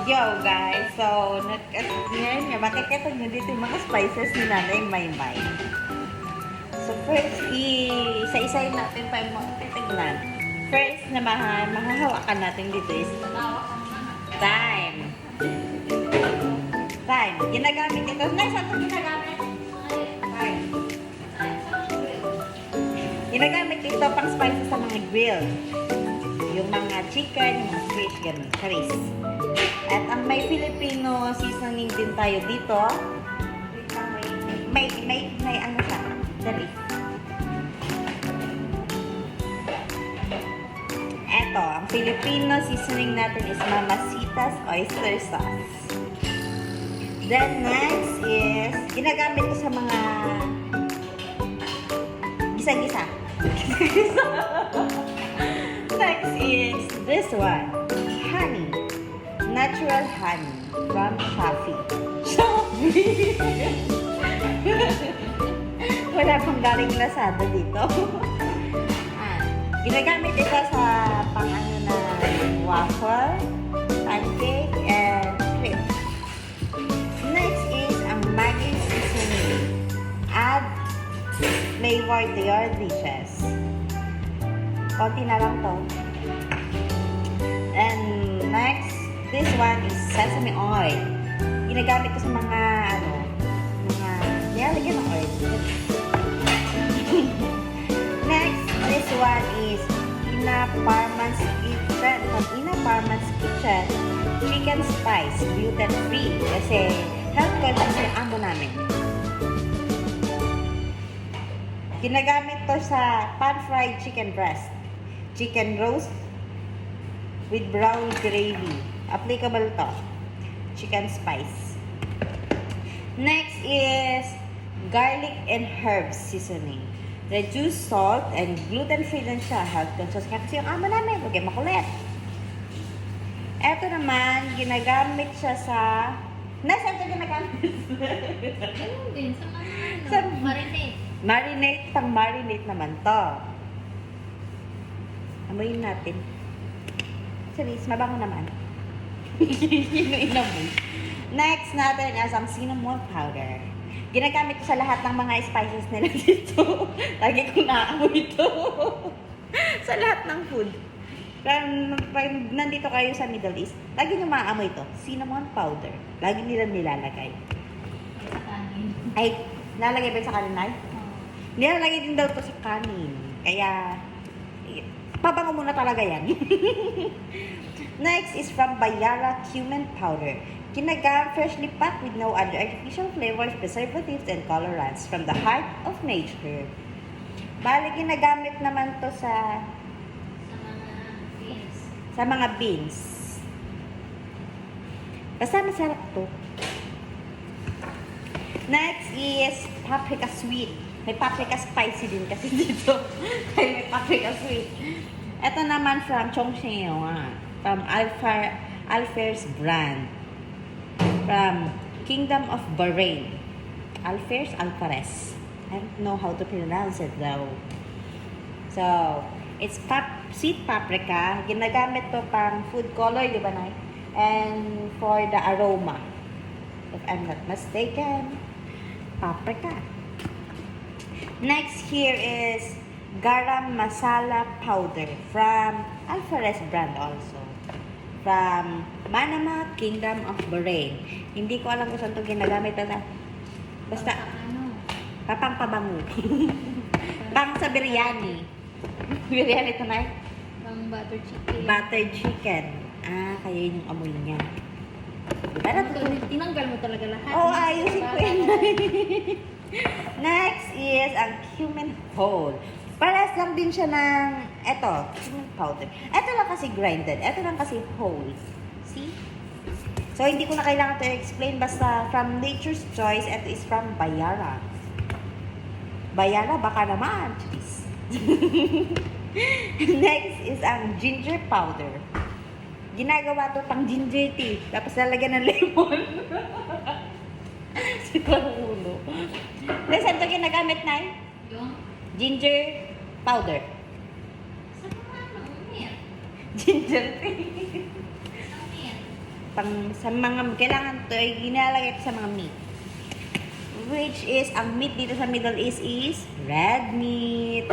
Yo guys, so ngayon nga makikita nyo dito yung mga spices ni Nanay Maymay. So first, isa-isayin natin pa yung mga titignan. First na mahahawakan natin dito is thyme. Thyme. Ginagamit ito. Nice, ano ginagamit? Thyme. Ginagamit ito pang spices sa mga grill. Yung mga chicken, yung mga fish, ganun, charis. At ang may Filipino seasoning din tayo dito. May ano siya, charis. Eto, ang Filipino seasoning natin is Mamacita's oyster sauce. Then next is, ginagamit ko sa mga gisa-gisa. Next is this one, honey. Natural honey from Shopee. Shopee! Wala pang galing Lazada dito. Ginagamit ito sa pang-ano na waffle, pancake, and crepe. Next is ang Maggi seasoning. Add flavor to your dishes. Konti na lang to. And next, this one is sesame oil. Ginagamit ko sa mga, nilalagyan ng oil. Next, this one is Ina Parman's Kitchen. From Ina Parman's Kitchen, chicken spice, gluten-free. Kasi health conscious yung amo namin. Ginagamit to sa pan-fried chicken breast. Chicken roast with brown gravy. Applicable to. Chicken spice. Next is garlic and herbs seasoning. Reduce salt and gluten-free din siya. Health conscious kasi yung amo namin. Huwag yung makulit. Eto naman, ginagamit siya sa... Nasaan ito ginagamit? Ayun din, Sa marinate. Marinate, pang-marinate naman to. Amoyin natin. Sabihin, mabango naman. Inamoy. Next natin is ang cinnamon powder. Ginagamit ko sa lahat ng mga spices nila dito. Lagi kong naamoy ito. Sa lahat ng food. Pag nandito kayo sa Middle East, lagi nyo maaamoy ito. Cinnamon powder. Lagi nila nilalagay. Sa kanin. Ay, nalagay ba sa kanin ay? Nilalagay din daw ito sa kanin. Kaya, pabango muna talaga yan. Next is from Bayara cumin powder. Freshly packed with no other artificial flavors, preservatives, and colorants from the heart of nature. Bali, ginagamit naman to sa Beans. mga beans. Basta masarap to. Next is paprika sweet. May paprika spicy din kasi dito. Kaya may paprika sweet. Ito naman from Chongqing, from Alfer's brand. From Kingdom of Bahrain. Alferez. I don't know how to pronounce it though. So, it's sweet paprika. Ginagamit to pang food color, di ba, Nay? And for the aroma. If I'm not mistaken, paprika. Next here is garam masala powder from Alferez brand also. From Manama, Kingdom of Bahrain. Hindi ko alam kung saan ito ginagamit. Basta, papang pabango. Pang sa biryani. Biryani ito na Pang butter chicken. Butter chicken. Kaya yun yung amoy niya. Diba Tinanggal mo talaga lahat. Oo, ayusin ko yun. Next is ang cumin whole. Paras lang din siya ng, cumin powder. Ito lang kasi grinded. Ito lang kasi whole. See? So, hindi ko na kailangan to explain. Basta from Nature's Choice, ito is from Bayara. Bayara, baka naman. Cheese. Next is ang ginger powder. Ginagawa to pang ginger tea. Tapos lalagyan ng lemon. Siguro ulo. Saan ito ginagamit, Nay? Yung? Ginger powder. Sa mga ano? Ginger tea. Ano yan? sa mga, kailangan to ay ginalagay ko sa mga meat. Which is, ang meat dito sa Middle East is red meat.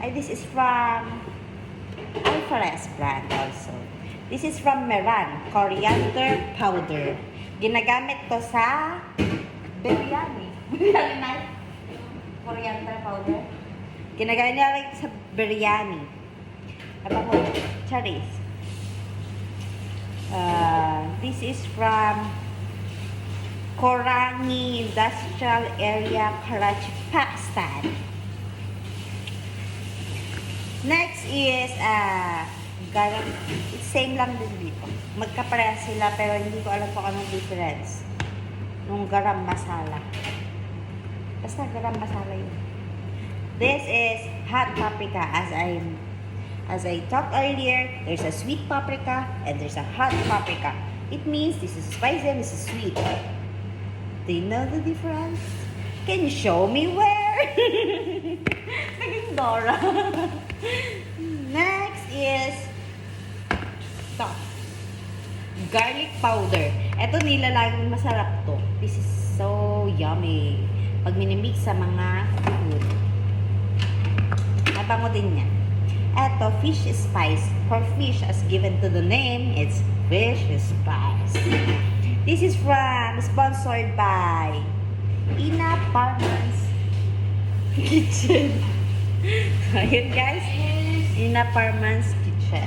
Ay, this is from Alfarez brand also. This is from Meran, coriander powder. Ginagamit to sa biryani. Biryani knife. Coriander powder. Ginagamit sa biryani. Apa ko? Charis. This is from Korangi Industrial Area, Karachi, Pakistan. Next is garam. Same lang din dito. Magkapareha sila pero hindi ko alam kung anong difference nung garam masala. Basta garam masala yun. This is hot paprika. As I talked earlier, there's a sweet paprika and there's a hot paprika. It means this is spicy and this is sweet. Do you know the difference? Can you show me where? Naging Dora. Next is ito. Garlic powder. Ito nilalagay masarap to. This is so yummy. Pag minimix sa mga food. Mabango din yan. Ito, fish spice. For fish, as given to the name, it's fish spice. This is sponsored by Ina Parman's Kitchen. So, yun guys. Ina Parman's Kitchen.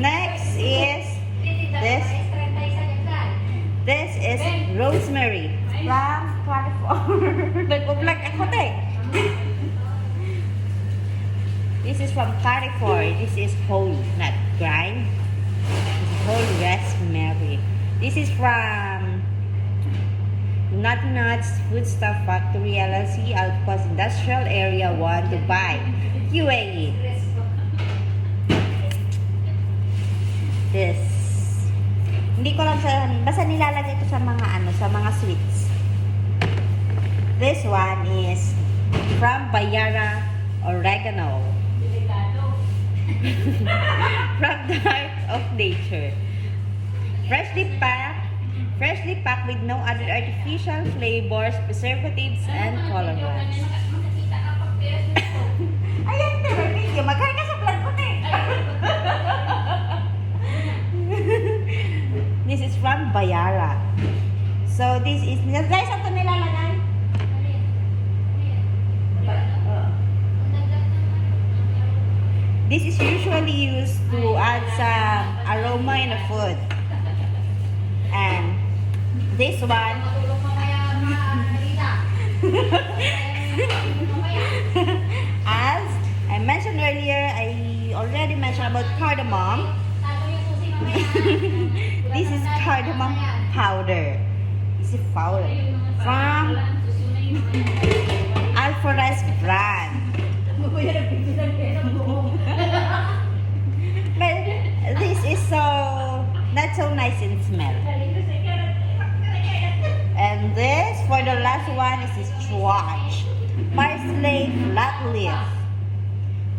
Next is this is rosemary from Carrefour. Nag-vlog ako te. This is from Carrefour. This is whole, not grind. This is whole rosemary. This is from Nuts Foodstuff Factory LLC, Outpost Industrial Area 1, Dubai, UAE. This. Hindi ko lang sa, basta nilalagay ko sa mga sa mga sweets. This one is from Bayara Oregano. From the heart of nature. Freshly packed with no other artificial flavors, preservatives, and colorants. Ayan, may video. Magkaya ka sa vlog ko, te. This is from Bayara. So, this is, guys, ito nilalagay. This is usually used to add some aroma in the food. And this one, as I mentioned earlier, I already mentioned about cardamom. This is cardamom powder. This is powder from Alfarez brand. But this is not so nice in smell. And this, for the last one, is this squash. Parsley flat leaf.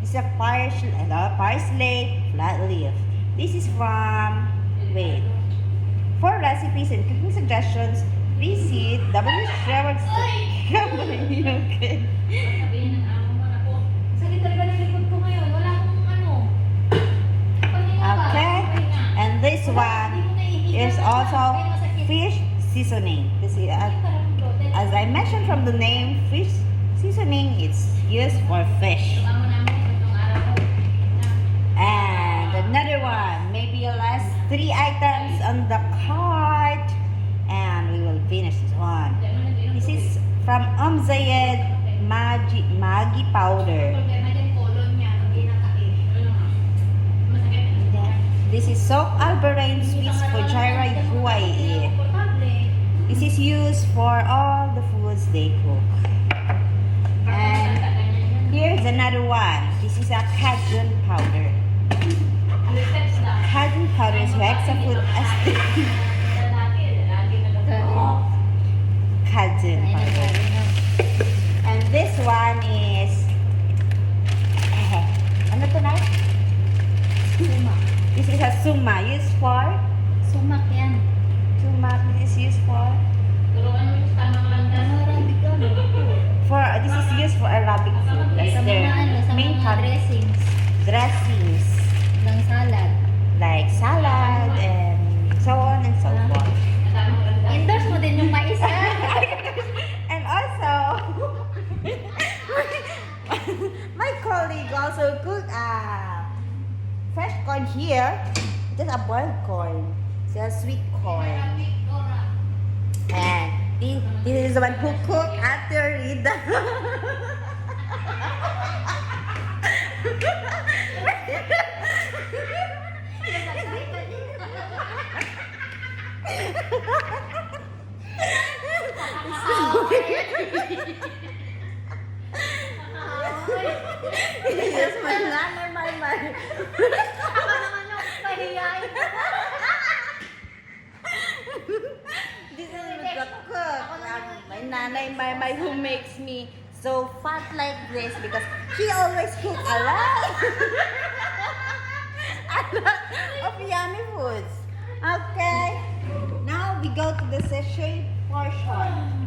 This is a parsley flat leaf. This is from, for recipes and cooking suggestions, visit www.sherwood's.com. Okay, and this one is also fish seasoning. This is, as I mentioned from the name, fish seasoning, it's used for fish. And another one, maybe the last 3 items on the cart, and we will finish this one. This is from Zayed Maggi powder. This is Soak Albarrain Sweets for Jaira UAE. This is used for all the foods they cook. And here's another one. This is a cajun powder. Cajun powder is extra food cajun powder. And this one is ano to na? This is a suma used for Sumak yan. sumac. This is used for Arabic ano? this is used for Arabic food. That's Sa their mga ano, sa main mga dressings. dressings ng salad. Like salad and so on and so forth. Endorse mo din yung mais yan. And also, my colleague also cook fresh corn here. Just a boiled corn. It's a sweet corn. And this is the one who cook after Rida. Yes, my nanay, my. Ako naman yung pahiyain. This is the cook. My nanay, my who makes me so fat like this because she always cook a lot. A lot of yummy foods. Okay. Now we go to the sachet portion.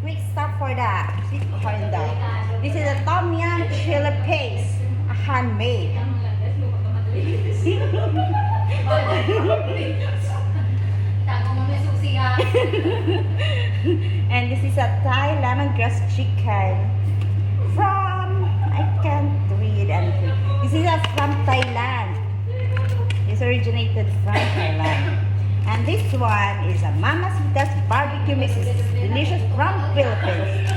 Quick stop for that. Sweet corn dog. This is a tom yum chili paste, a handmade. Tago mo may susi ha. And this is a Thai lemongrass chicken from, I can't read anything. This is from Thailand. It's originated from Thailand. And this one is a Mamacita's barbecue mix. It's delicious from Philippines.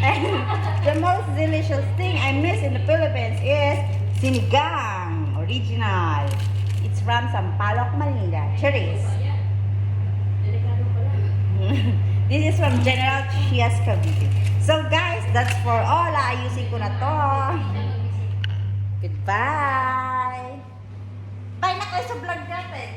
And the most delicious thing I miss in the Philippines is sinigang, original. It's from Sampaloc, Manila. Cherries. This is from General Chia's Cavite. So guys, that's for all. Ayusin ko na to. Goodbye. Bye na kayo sa vlog natin.